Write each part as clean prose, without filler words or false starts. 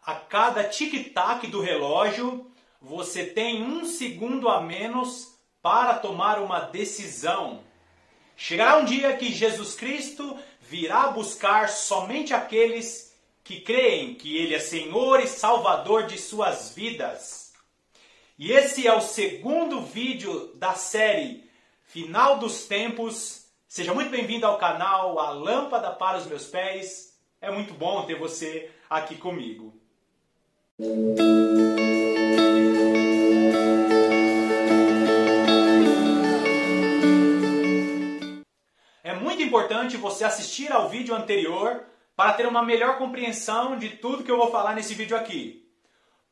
A cada tic-tac do relógio, você tem 1 segundo a menos para tomar uma decisão. Chegará um dia que Jesus Cristo virá buscar somente aqueles que creem que Ele é Senhor e Salvador de suas vidas. E esse é o segundo vídeo da série Final dos Tempos. Seja muito bem-vindo ao canal A Lâmpada para os Meus Pés. É muito bom ter você aqui comigo. É muito importante você assistir ao vídeo anterior para ter uma melhor compreensão de tudo que eu vou falar nesse vídeo aqui.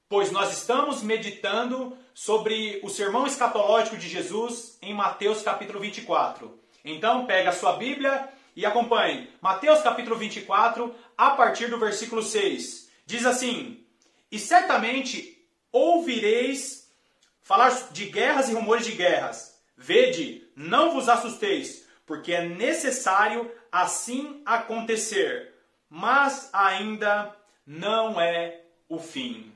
Pois nós estamos meditando sobre o sermão escatológico de Jesus em Mateus capítulo 24. Então pega a sua Bíblia e acompanhe. Mateus capítulo 24, a partir do versículo 6. Diz assim: E certamente ouvireis falar de guerras e rumores de guerras. Vede, não vos assusteis, porque é necessário assim acontecer, mas ainda não é o fim.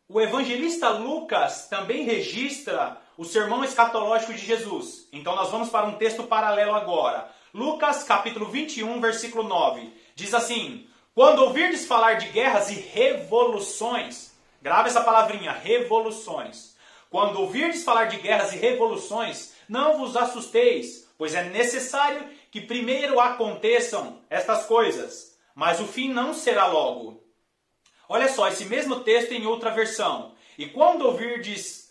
O evangelista Lucas também registra o sermão escatológico de Jesus. Então nós vamos para um texto paralelo agora. Lucas capítulo 21, versículo 9. Diz assim: Quando ouvirdes falar de guerras e revoluções, grave essa palavrinha, revoluções. Quando ouvirdes falar de guerras e revoluções, não vos assusteis, pois é necessário que primeiro aconteçam estas coisas, mas o fim não será logo. Olha só, esse mesmo texto em outra versão. E quando ouvirdes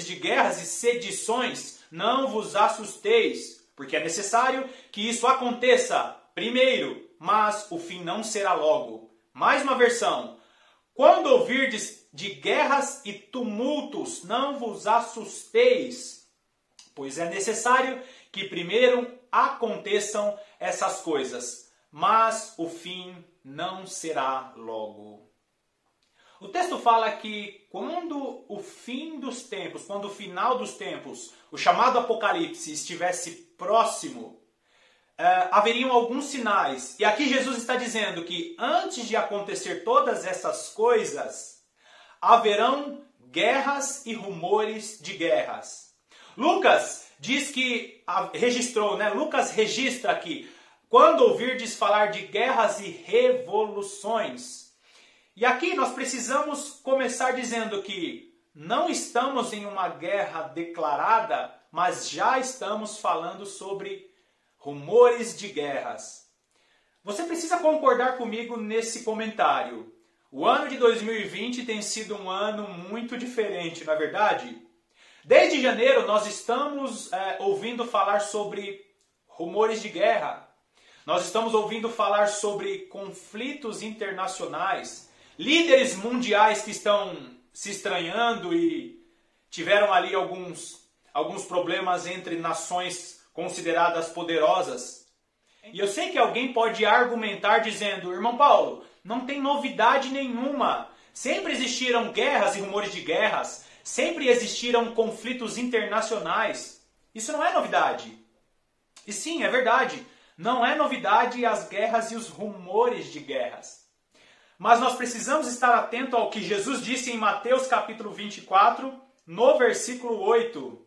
de guerras e sedições, não vos assusteis, porque é necessário que isso aconteça primeiro, mas o fim não será logo. Mais uma versão. Quando ouvirdes de guerras e tumultos, não vos assusteis, pois é necessário que primeiro aconteçam essas coisas, mas o fim não será logo. O texto fala que quando o fim dos tempos, quando o final dos tempos, o chamado Apocalipse estivesse próximo, haveriam alguns sinais. E aqui Jesus está dizendo que antes de acontecer todas essas coisas, haverão guerras e rumores de guerras. Lucas diz que registrou, né? Lucas registra aqui, quando ouvirdes falar de guerras e revoluções. E aqui nós precisamos começar dizendo que não estamos em uma guerra declarada, mas já estamos falando sobre rumores de guerras. Você precisa concordar comigo nesse comentário. O ano de 2020 tem sido um ano muito diferente, não é verdade? Desde janeiro nós estamos ouvindo falar sobre rumores de guerra. Nós estamos ouvindo falar sobre conflitos internacionais, líderes mundiais que estão se estranhando e tiveram ali alguns problemas entre nações consideradas poderosas. E eu sei que alguém pode argumentar dizendo: Irmão Paulo, não tem novidade nenhuma. Sempre existiram guerras e rumores de guerras. Sempre existiram conflitos internacionais. Isso não é novidade. E sim, é verdade. Não é novidade as guerras e os rumores de guerras. Mas nós precisamos estar atento ao que Jesus disse em Mateus capítulo 24, no versículo 8.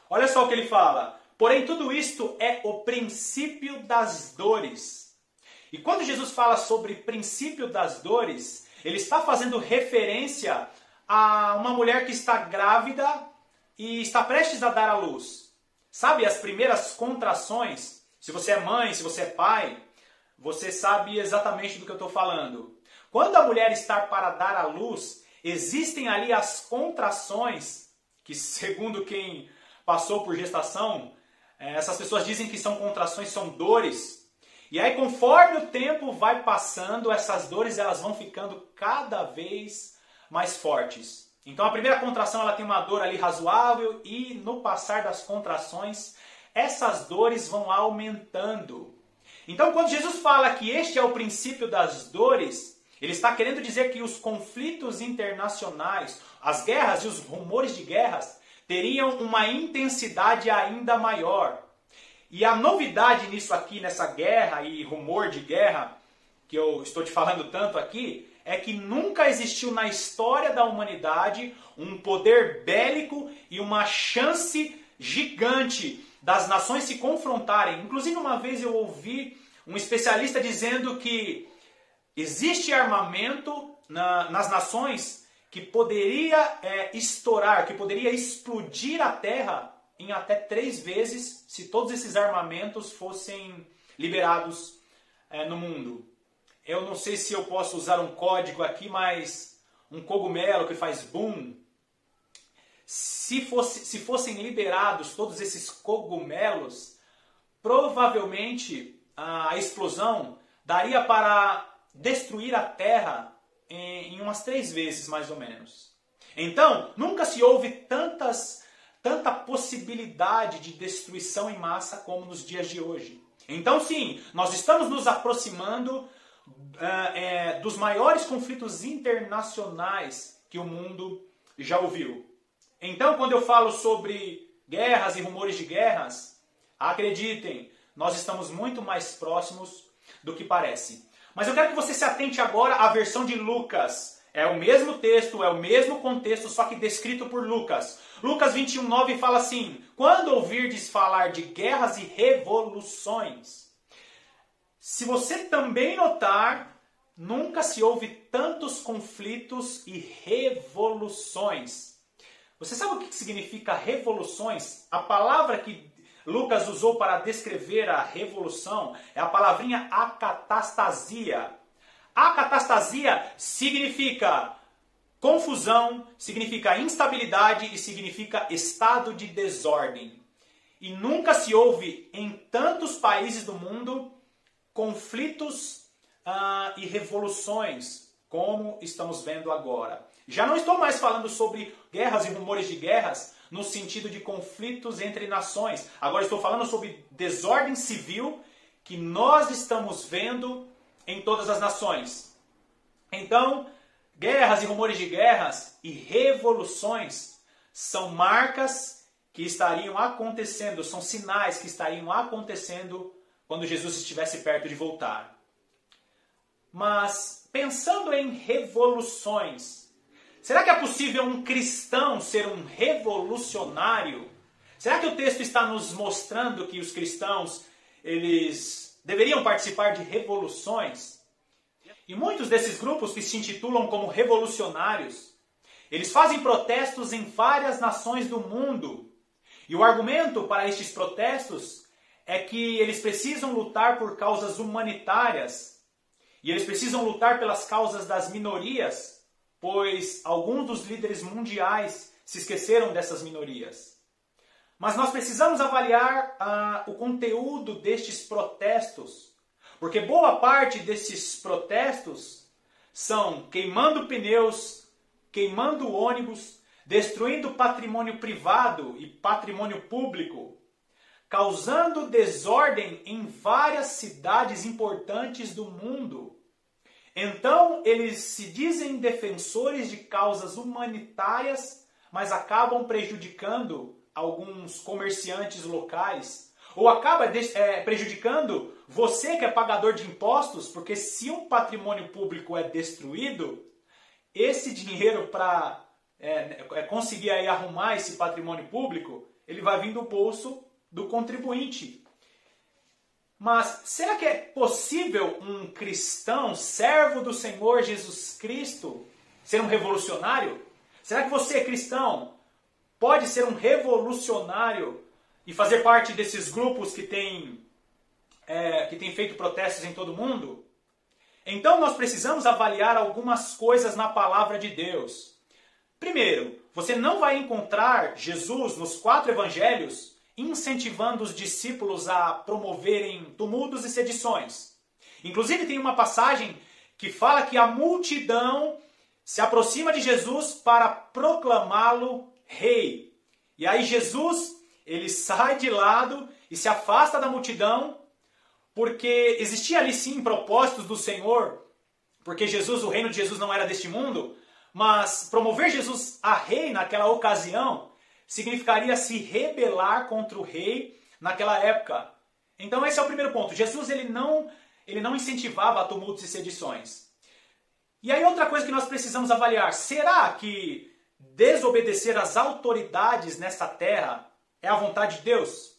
Olha só o que ele fala. Porém, tudo isto é o princípio das dores. E quando Jesus fala sobre princípio das dores, ele está fazendo referência a uma mulher que está grávida e está prestes a dar à luz. Sabe, as primeiras contrações? Se você é mãe, se você é pai, você sabe exatamente do que eu estou falando. Quando a mulher está para dar à luz, existem ali as contrações, que segundo quem passou por gestação, essas pessoas dizem que são contrações, são dores. E aí, conforme o tempo vai passando, essas dores elas vão ficando cada vez mais fortes. Então, a primeira contração ela tem uma dor ali razoável e no passar das contrações, essas dores vão aumentando. Então, quando Jesus fala que este é o princípio das dores, ele está querendo dizer que os conflitos internacionais, as guerras e os rumores de guerras teriam uma intensidade ainda maior. E a novidade nisso aqui, nessa guerra e rumor de guerra, que eu estou te falando tanto aqui, é que nunca existiu na história da humanidade um poder bélico e uma chance gigante das nações se confrontarem. Inclusive, uma vez eu ouvi um especialista dizendo que existe armamento nas nações que poderia estourar, que poderia explodir a Terra em até 3 vezes se todos esses armamentos fossem liberados no mundo. Eu não sei se eu posso usar um código aqui, mas um cogumelo que faz boom. Se fossem liberados todos esses cogumelos, provavelmente a explosão daria para destruir a Terra em umas 3 vezes, mais ou menos. Então, nunca se houve tanta possibilidade de destruição em massa como nos dias de hoje. Então, sim, nós estamos nos aproximando dos maiores conflitos internacionais que o mundo já ouviu. Então, quando eu falo sobre guerras e rumores de guerras, acreditem, nós estamos muito mais próximos do que parece. Mas eu quero que você se atente agora à versão de Lucas. É o mesmo texto, é o mesmo contexto, só que descrito por Lucas. Lucas 21:9 fala assim: quando ouvirdes falar de guerras e revoluções. Se você também notar, nunca se houve tantos conflitos e revoluções. Você sabe o que significa revoluções? A palavra que Lucas usou para descrever a revolução é a palavrinha acatastasia. Acatastasia significa confusão, significa instabilidade e significa estado de desordem. E nunca se houve em tantos países do mundo conflitos e revoluções como estamos vendo agora. Já não estou mais falando sobre guerras e rumores de guerras no sentido de conflitos entre nações. Agora estou falando sobre desordem civil que nós estamos vendo em todas as nações. Então, guerras e rumores de guerras e revoluções são marcas que estariam acontecendo, são sinais que estariam acontecendo quando Jesus estivesse perto de voltar. Mas, pensando em revoluções, será que é possível um cristão ser um revolucionário? Será que o texto está nos mostrando que os cristãos, eles deveriam participar de revoluções? E muitos desses grupos que se intitulam como revolucionários, eles fazem protestos em várias nações do mundo. E o argumento para estes protestos é que eles precisam lutar por causas humanitárias. E eles precisam lutar pelas causas das minorias, pois alguns dos líderes mundiais se esqueceram dessas minorias. Mas nós precisamos avaliar o conteúdo destes protestos, porque boa parte desses protestos são queimando pneus, queimando ônibus, destruindo patrimônio privado e patrimônio público, causando desordem em várias cidades importantes do mundo. Então, eles se dizem defensores de causas humanitárias, mas acabam prejudicando alguns comerciantes locais, ou acaba prejudicando você que é pagador de impostos, porque se um patrimônio público é destruído, esse dinheiro para conseguir aí arrumar esse patrimônio público, ele vai vir do bolso do contribuinte. Mas será que é possível um cristão, servo do Senhor Jesus Cristo, ser um revolucionário? Será que você, cristão, pode ser um revolucionário e fazer parte desses grupos que têm feito protestos em todo o mundo? Então nós precisamos avaliar algumas coisas na palavra de Deus. Primeiro, você não vai encontrar Jesus nos 4 evangelhos incentivando os discípulos a promoverem tumultos e sedições. Inclusive tem uma passagem que fala que a multidão se aproxima de Jesus para proclamá-lo rei. E aí Jesus, ele sai de lado e se afasta da multidão, porque existia ali sim propósitos do Senhor, porque Jesus, o reino de Jesus não era deste mundo, mas promover Jesus a rei naquela ocasião significaria se rebelar contra o rei naquela época. Então esse é o primeiro ponto. Jesus ele não ele não incentivava a tumultos e sedições. E aí outra coisa que nós precisamos avaliar, será que desobedecer às autoridades nesta terra é a vontade de Deus?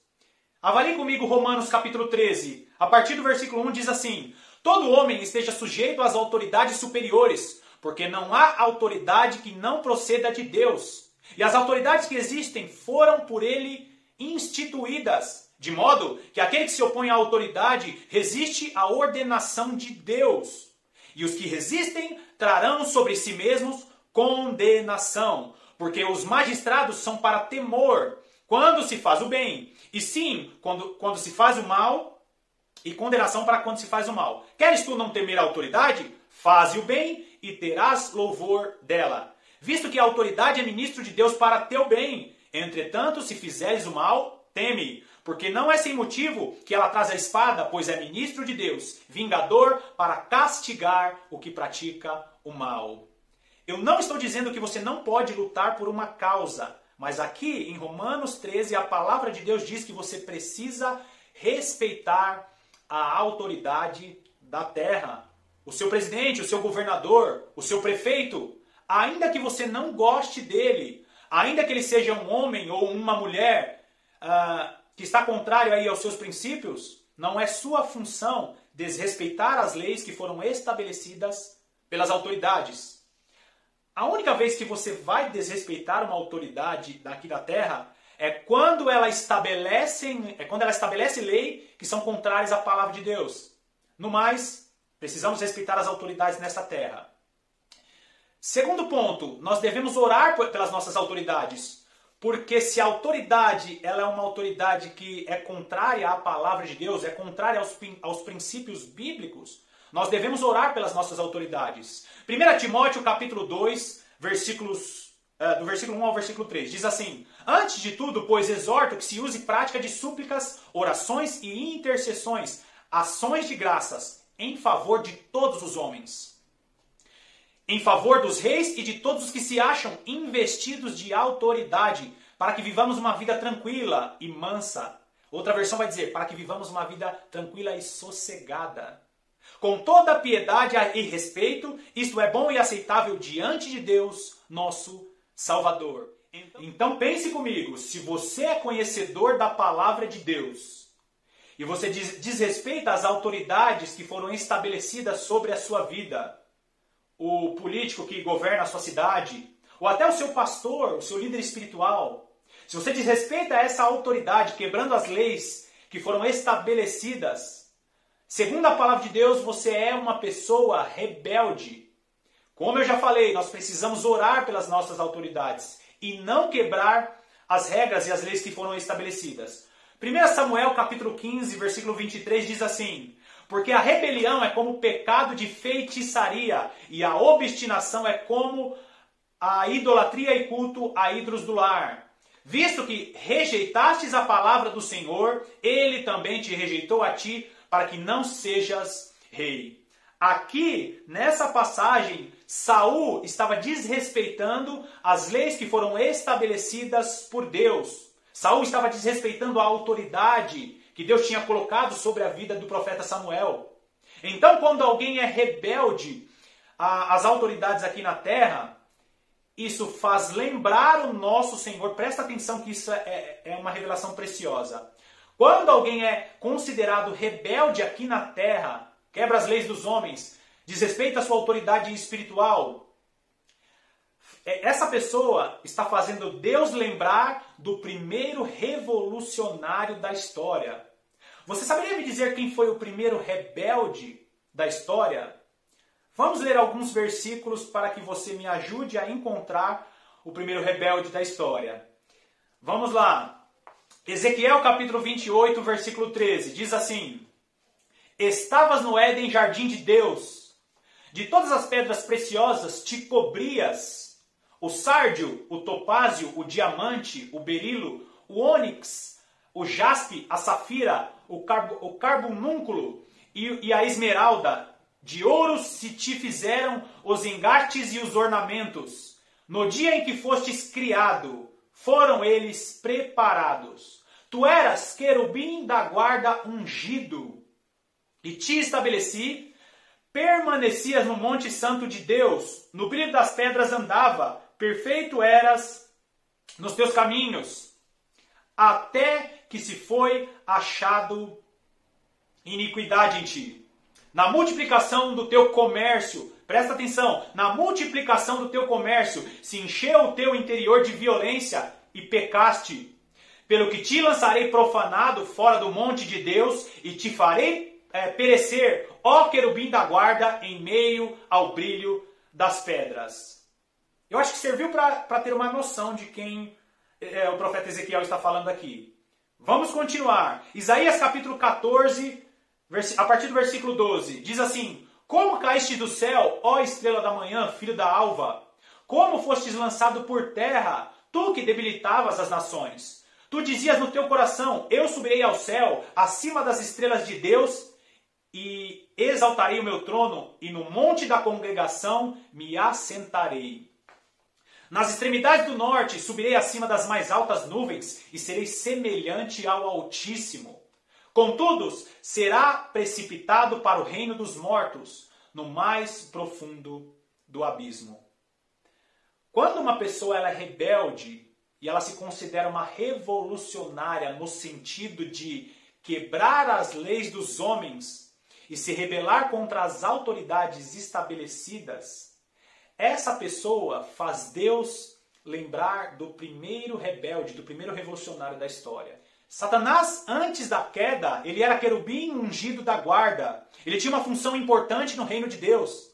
Avalie comigo Romanos capítulo 13, a partir do versículo 1 diz assim: todo homem esteja sujeito às autoridades superiores, porque não há autoridade que não proceda de Deus. E as autoridades que existem foram por ele instituídas, de modo que aquele que se opõe à autoridade resiste à ordenação de Deus. E os que resistem trarão sobre si mesmos condenação, porque os magistrados são para temor quando se faz o bem, e sim, quando se faz o mal, e condenação para quando se faz o mal. Queres tu não temer a autoridade? Faze o bem e terás louvor dela. Visto que a autoridade é ministro de Deus para teu bem. Entretanto, se fizeres o mal, teme, porque não é sem motivo que ela traz a espada, pois é ministro de Deus, vingador para castigar o que pratica o mal. Eu não estou dizendo que você não pode lutar por uma causa, mas aqui em Romanos 13 a palavra de Deus diz que você precisa respeitar a autoridade da terra. O seu presidente, o seu governador, o seu prefeito, ainda que você não goste dele, ainda que ele seja um homem ou uma mulher que está contrário aí aos seus princípios, não é sua função desrespeitar as leis que foram estabelecidas pelas autoridades. A única vez que você vai desrespeitar uma autoridade daqui da terra é quando ela estabelece lei que são contrárias à palavra de Deus. No mais, precisamos respeitar as autoridades nesta terra. Segundo ponto, nós devemos orar pelas nossas autoridades. Porque se a autoridade ela é uma autoridade que é contrária à palavra de Deus, é contrária aos princípios bíblicos, nós devemos orar pelas nossas autoridades. 1 Timóteo capítulo 2, do versículo 1 ao versículo 3, diz assim: antes de tudo, pois, exorto que se use prática de súplicas, orações e intercessões, ações de graças, em favor de todos os homens, em favor dos reis e de todos os que se acham investidos de autoridade, para que vivamos uma vida tranquila e mansa. Outra versão vai dizer, para que vivamos uma vida tranquila e sossegada, com toda a piedade e respeito, isto é bom e aceitável diante de Deus, nosso Salvador. Então pense comigo, se você é conhecedor da palavra de Deus, e você desrespeita as autoridades que foram estabelecidas sobre a sua vida, o político que governa a sua cidade, ou até o seu pastor, o seu líder espiritual, se você desrespeita essa autoridade, quebrando as leis que foram estabelecidas, segundo a palavra de Deus, você é uma pessoa rebelde. Como eu já falei, nós precisamos orar pelas nossas autoridades e não quebrar as regras e as leis que foram estabelecidas. 1 Samuel capítulo 15, versículo 23 diz assim: porque a rebelião é como o pecado de feitiçaria, e a obstinação é como a idolatria e culto a ídolos do lar. Visto que rejeitastes a palavra do Senhor, ele também te rejeitou a ti, para que não sejas rei. Aqui, nessa passagem, Saul estava desrespeitando as leis que foram estabelecidas por Deus. Saul estava desrespeitando a autoridade que Deus tinha colocado sobre a vida do profeta Samuel. Então, quando alguém é rebelde às autoridades aqui na terra, isso faz lembrar o nosso Senhor. Presta atenção que isso é uma revelação preciosa. Quando alguém é considerado rebelde aqui na terra, quebra as leis dos homens, desrespeita a sua autoridade espiritual, essa pessoa está fazendo Deus lembrar do primeiro revolucionário da história. Você saberia me dizer quem foi o primeiro rebelde da história? Vamos ler alguns versículos para que você me ajude a encontrar o primeiro rebelde da história. Vamos lá. Ezequiel capítulo 28, versículo 13, diz assim: estavas no Éden, jardim de Deus. De todas as pedras preciosas te cobrias. O sárdio, o topázio, o diamante, o berilo, o ônix, o jaspe, a safira, o carbunúnculo e a esmeralda. De ouro se te fizeram os engates e os ornamentos. No dia em que fostes criado, foram eles preparados. Tu eras querubim da guarda ungido. e te estabeleci. Permanecias no monte santo de Deus, no brilho das pedras andava, perfeito eras nos teus caminhos, até que se foi achado iniquidade em ti. Na multiplicação do teu comércio, presta atenção, na multiplicação do teu comércio, se encheu o teu interior de violência e pecaste. Pelo que te lançarei profanado fora do monte de Deus e te farei perecer, ó querubim da guarda, em meio ao brilho das pedras. Eu acho que serviu para ter uma noção de quem o profeta Ezequiel está falando aqui. Vamos continuar. Isaías capítulo 14, a partir do versículo 12, diz assim: Como caíste do céu, ó estrela da manhã, filho da alva? Como fostes lançado por terra, tu que debilitavas as nações? Tu dizias no teu coração: Eu subirei ao céu, acima das estrelas de Deus, e exaltarei o meu trono, e no monte da congregação me assentarei. Nas extremidades do norte subirei acima das mais altas nuvens, e serei semelhante ao Altíssimo. Contudo, será precipitado para o reino dos mortos, no mais profundo do abismo. Quando uma pessoa ela é rebelde, e ela se considera uma revolucionária no sentido de quebrar as leis dos homens e se rebelar contra as autoridades estabelecidas, essa pessoa faz Deus lembrar do primeiro rebelde, do primeiro revolucionário da história. Satanás, antes da queda, ele era querubim ungido da guarda. Ele tinha uma função importante no reino de Deus.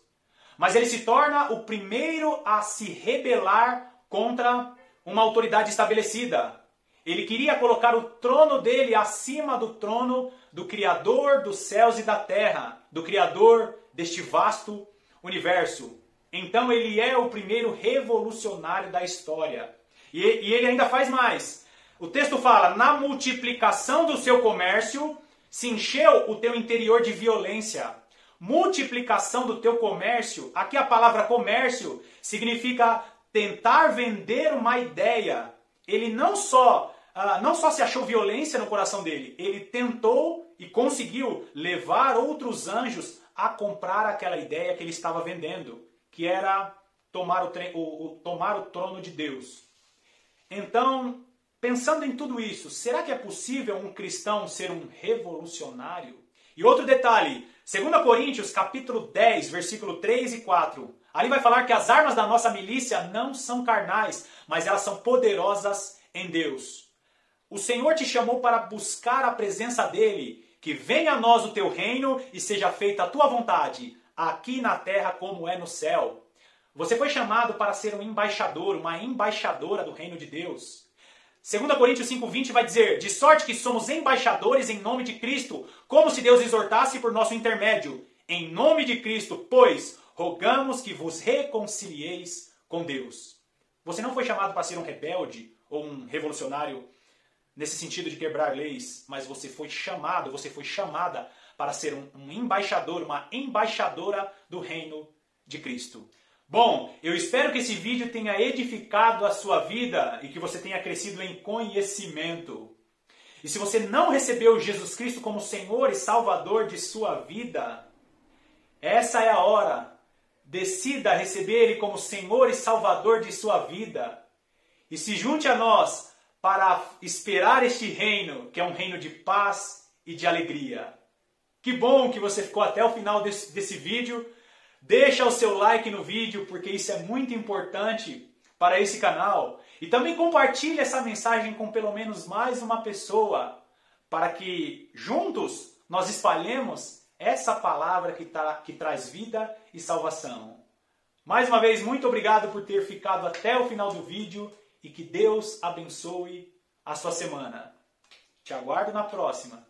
Mas ele se torna o primeiro a se rebelar contra uma autoridade estabelecida. Ele queria colocar o trono dele acima do trono do Criador dos céus e da terra, do Criador deste vasto universo. Então ele é o primeiro revolucionário da história. E ele ainda faz mais. O texto fala: na multiplicação do seu comércio se encheu o teu interior de violência. Multiplicação do teu comércio, aqui a palavra comércio significa tentar vender uma ideia. Ele não só se achou violência no coração dele, ele tentou e conseguiu levar outros anjos a comprar aquela ideia que ele estava vendendo, que era tomar o trono de Deus. Então, pensando em tudo isso, será que é possível um cristão ser um revolucionário? E outro detalhe, 2 Coríntios capítulo 10, versículo 3 e 4. Ali vai falar que as armas da nossa milícia não são carnais, mas elas são poderosas em Deus. O Senhor te chamou para buscar a presença dele, que venha a nós o teu reino e seja feita a tua vontade, aqui na terra como é no céu. Você foi chamado para ser um embaixador, uma embaixadora do reino de Deus. 2 Coríntios 5,20 vai dizer: de sorte que somos embaixadores em nome de Cristo, como se Deus exortasse por nosso intermédio. Em nome de Cristo, pois, rogamos que vos reconcilieis com Deus. Você não foi chamado para ser um rebelde ou um revolucionário nesse sentido de quebrar leis, mas você foi chamada para ser um embaixador, uma embaixadora do reino de Cristo. Bom, eu espero que esse vídeo tenha edificado a sua vida e que você tenha crescido em conhecimento. E se você não recebeu Jesus Cristo como Senhor e Salvador de sua vida, essa é a hora. Decida receber Ele como Senhor e Salvador de sua vida. E se junte a nós para esperar este reino, que é um reino de paz e de alegria. Que bom que você ficou até o final desse vídeo. Deixa o seu like no vídeo, porque isso é muito importante para esse canal. E também compartilhe essa mensagem com pelo menos mais uma pessoa, para que juntos nós espalhemos essa palavra que traz vida e salvação. Mais uma vez, muito obrigado por ter ficado até o final do vídeo e que Deus abençoe a sua semana. Te aguardo na próxima.